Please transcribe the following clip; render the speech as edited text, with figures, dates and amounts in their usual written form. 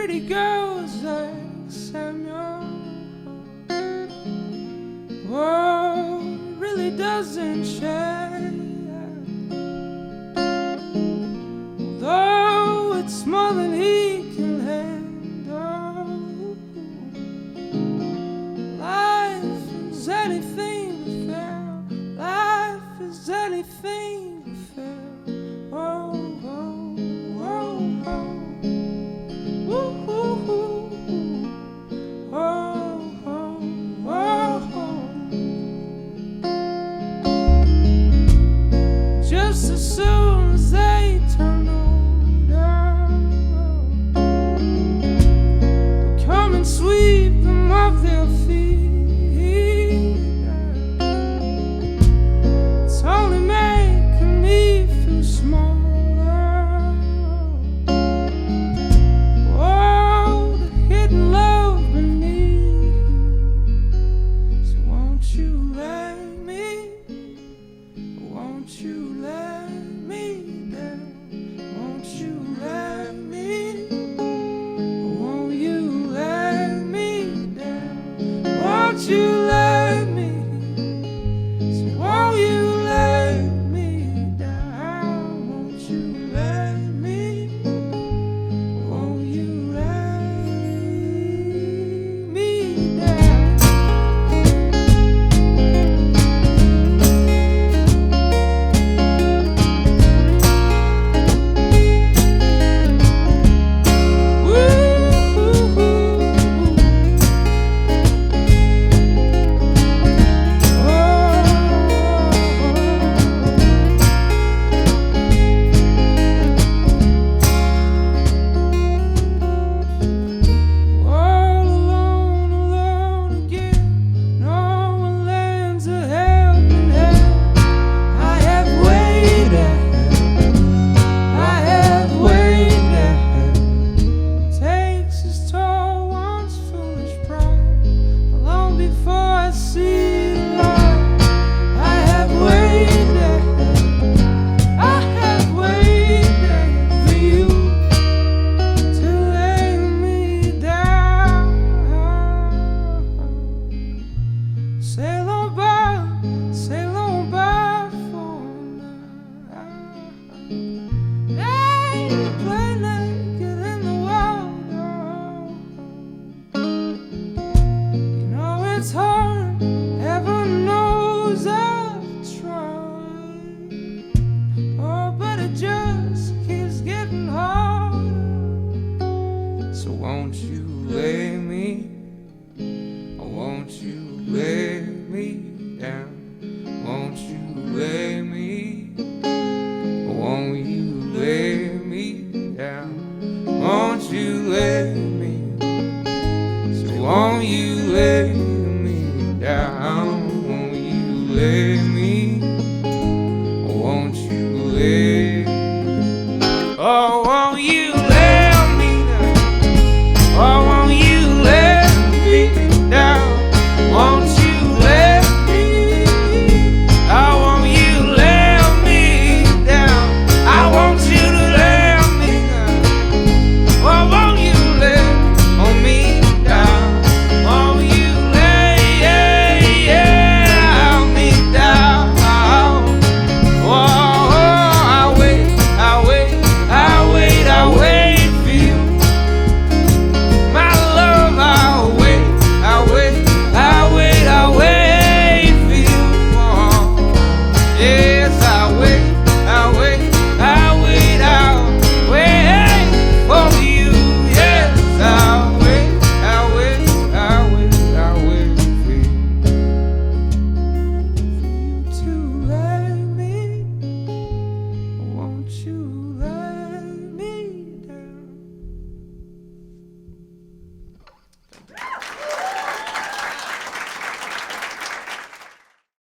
pretty girls like Samuel. World really doesn't change, although it's more than he can handle. Life is anything but fair. Life is anything but fair. Oh, oh, oh, oh. Woo, woo, woo. Oh, oh, oh, oh. Just as soon as they turn older, come and sweep them off their feet. It's only making me feel smaller. Oh, the hidden love beneath. So won't you let me? Won't you let me down? Won't you let me? Won't you let me down? Won't you let me? So won't you let me down? Won't you let me? Won't you let me down? Sail on by for now. Hey, play naked in the water. You know it's hard, heaven knows I've tried. Oh, but it just keeps getting harder. So won't you lay me? Or won't you lay me down? Won't you lay me? Won't you lay me down? Won't you lay me?